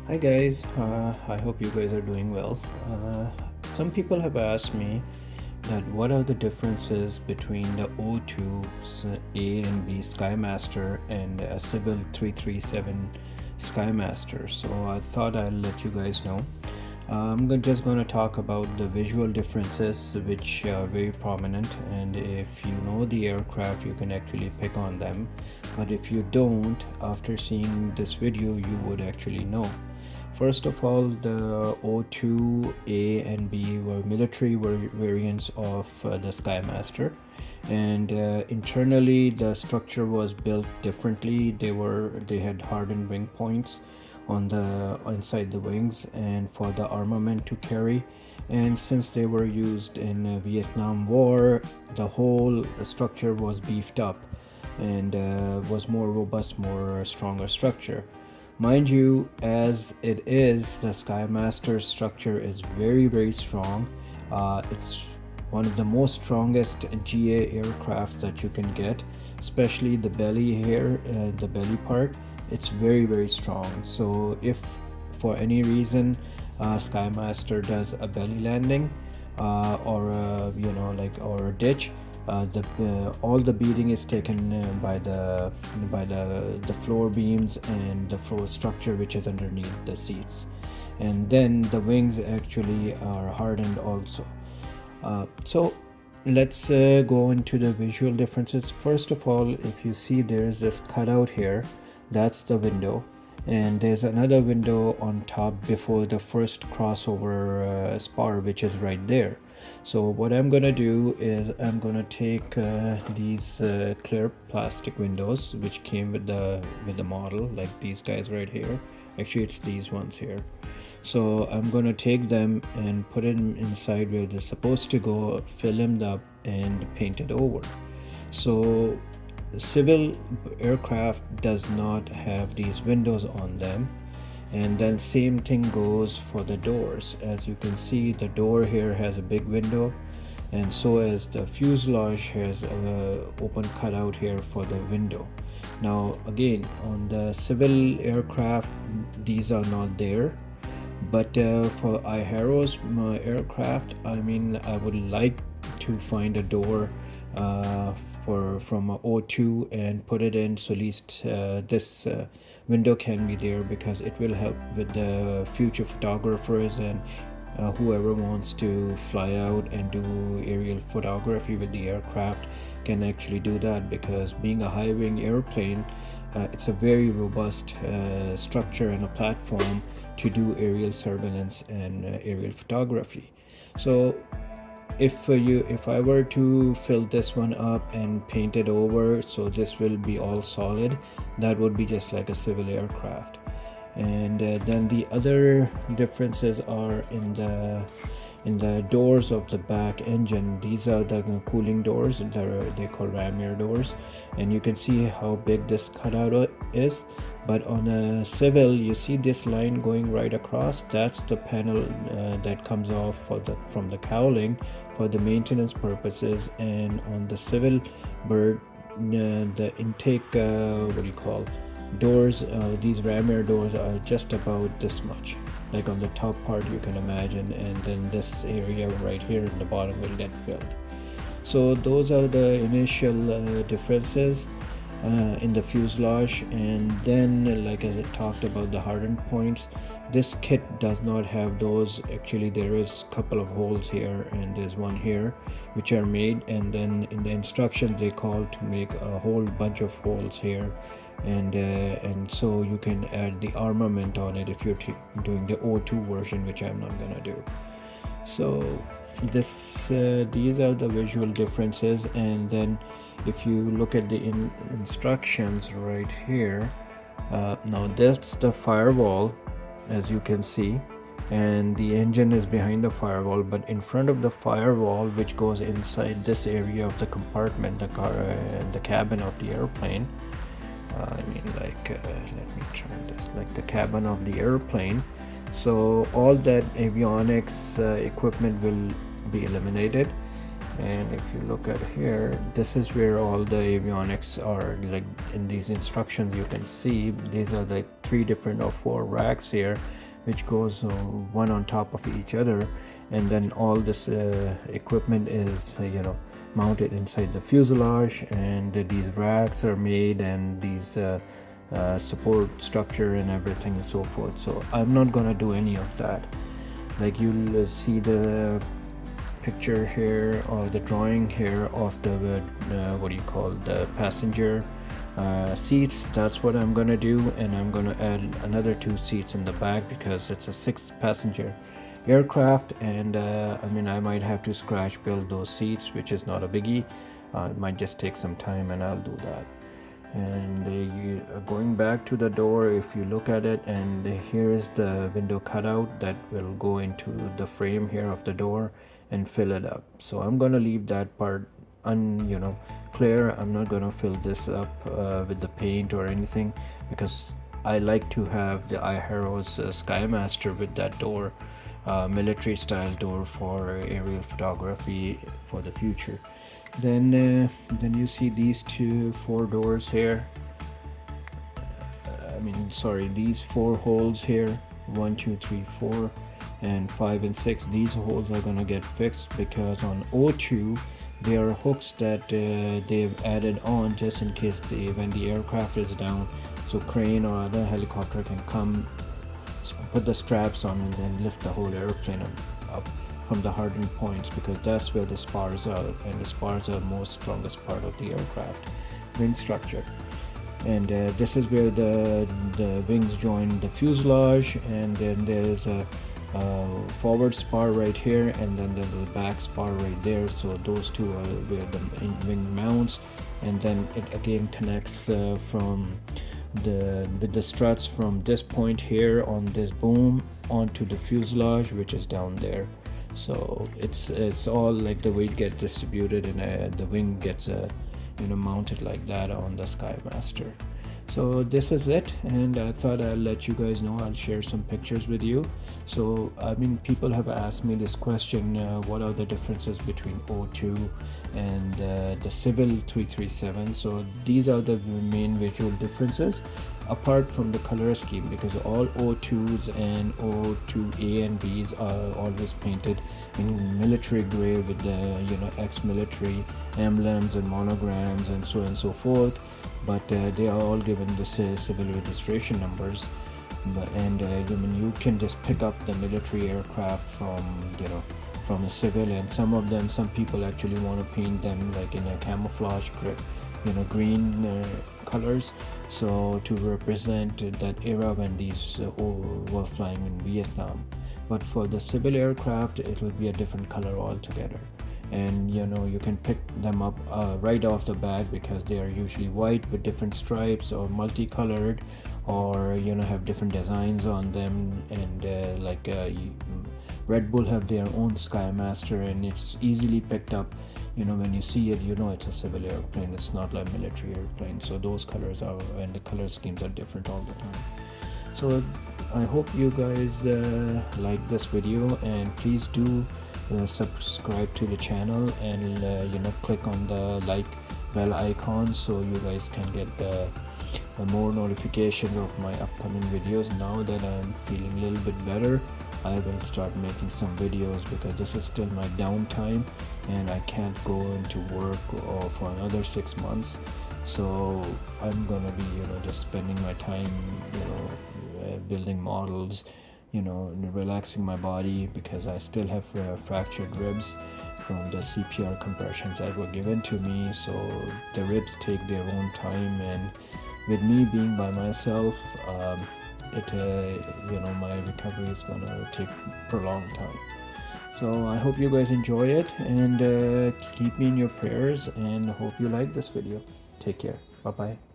Hi guys, I hope you guys are doing well. Some people have asked me that what are the differences between the O-2A and B Skymaster and a Civil 337 Skymaster. So I thought I'll let you guys know. Just going to talk about the visual differences which are very prominent, and if you know the aircraft you can actually pick on them, but if you don't, after seeing this video you would actually know. First of all, the O-2A and B were military variants of the Skymaster, and internally the structure was built differently. They had hardened wing points on the inside the wings and for the armament to carry. And since they were used in Vietnam War, the whole structure was beefed up and was more robust, more stronger structure. Mind you, as it is, the Skymaster structure is very strong. It's one of the most strongest GA aircraft that you can get, especially the belly here, the belly part. It's very strong. So if for any reason Skymaster does a belly landing or or a ditch, all the beating is taken by the floor beams and the floor structure which is underneath the seats, and then the wings actually are hardened also. So let's go into the visual differences. First of all, if you see there's this cutout here, that's the window, and there's another window on top before the first crossover spar, which is right there. So what I'm gonna do is I'm gonna take these clear plastic windows which came with the model, like these guys right here. Actually it's these ones here. So I'm gonna take them and put it inside where they're supposed to go, fill them up and paint it over. So civil aircraft does not have these windows on them, and then same thing goes for the doors. As you can see, the door here has a big window, and so as the fuselage has a open cutout here for the window. Now again, on the civil aircraft these are not there, but for IHERO's aircraft, I mean, I would like to find a door from a O2 and put it in, so at least this window can be there, because it will help with the future photographers and whoever wants to fly out and do aerial photography with the aircraft can actually do that, because being a high wing airplane, it's a very robust structure and a platform to do aerial surveillance and aerial photography. So if I were to fill this one up and paint it over so this will be all solid, that would be just like a civil aircraft. And then the other differences are in the doors of the back engine. These are the cooling doors. They call ram air doors, and you can see how big this cutout is. But on a civil, you see this line going right across. That's the panel that comes off from the cowling for the maintenance purposes. And on the civil bird, the intake what do you call doors, these ram air doors are just about this much, like on the top part you can imagine, and then this area right here in the bottom will get filled. So those are the initial differences in the fuselage. And then, like as I talked about the hardened points, this kit does not have those. Actually there is a couple of holes here and there's one here which are made, and then in the instructions they call to make a whole bunch of holes here, and so you can add the armament on it if you're doing the O2 version, which I'm not gonna do. So these are the visual differences. And then if you look at the instructions right here, now that's the firewall, as you can see, and the engine is behind the firewall, but in front of the firewall, which goes inside this area of the compartment, the cabin of the airplane, let me turn this, like the cabin of the airplane. So all that avionics equipment will be eliminated, And if you look at here, this is where all the avionics are. Like in these instructions you can see these are like 3 different or 4 racks here, which goes one on top of each other, and then all this equipment is mounted inside the fuselage, and these racks are made, and these support structure and everything and so forth. So I'm not gonna do any of that. Like you'll see the picture here or the drawing here of the what do you call the passenger seats. That's what I'm gonna do, and I'm gonna add another 2 seats in the back because it's a 6 passenger aircraft, and I might have to scratch build those seats, which is not a biggie. It might just take some time, and I'll do that. And going back to the door, if you look at it, and here's the window cutout that will go into the frame here of the door and fill it up. So I'm gonna leave that part clear. I'm not gonna fill this up with the paint or anything, because I like to have the iHero's Skymaster with that door, military style door for aerial photography for the future. Then you see these 4 doors here. These 4 holes here, 1 2 3 4 and 5 and 6. These holes are gonna get fixed because on O2 there are hooks that they've added on just in case when the aircraft is down, so crane or other helicopter can come, put the straps on, and then lift the whole airplane up from the hardened points, because that's where the spars are, and the spars are the most strongest part of the aircraft wing structure. And this is where the wings join the fuselage, and then there's a forward spar right here, and then there's the back spar right there. So those 2 are where the wing mounts, and then it again connects with the struts from this point here on this boom onto the fuselage, which is down there. So it's all like the weight gets distributed, and the wing gets mounted like that on the Skymaster. So this is it, and I thought I'll let you guys know. I'll share some pictures with you. So people have asked me this question, what are the differences between O2 and the civil 337. So these are the main visual differences, apart from the color scheme, because all O2s and O2A and Bs are always painted in military gray with the ex-military emblems and monograms and so on and so forth, but they are all given the civil registration numbers. And you can just pick up the military aircraft from a civil, and some people actually want to paint them like in a camouflage green colors, so to represent that era when these were flying in Vietnam. But for the civil aircraft, it will be a different color altogether, and you can pick them up right off the bat, because they are usually white with different stripes, or multicolored, or have different designs on them. And Red Bull have their own Skymaster, and it's easily picked up. When you see it, it's a civil airplane. It's not like military airplane. So those colors are, and the color schemes are different all the time. So I hope you guys like this video, and please do subscribe to the channel, and click on the like bell icon, so you guys can get the more notifications of my upcoming videos. Now that I'm feeling a little bit better, I will start making some videos, because this is still my downtime, and I can't go into work for another 6 months. So I'm gonna be just spending my time building models, relaxing my body, because I still have fractured ribs from the CPR compressions that were given to me. So the ribs take their own time, and with me being by myself, my recovery is gonna take prolonged time. So I hope you guys enjoy it, and keep me in your prayers, and hope you like this video. Take care. Bye bye.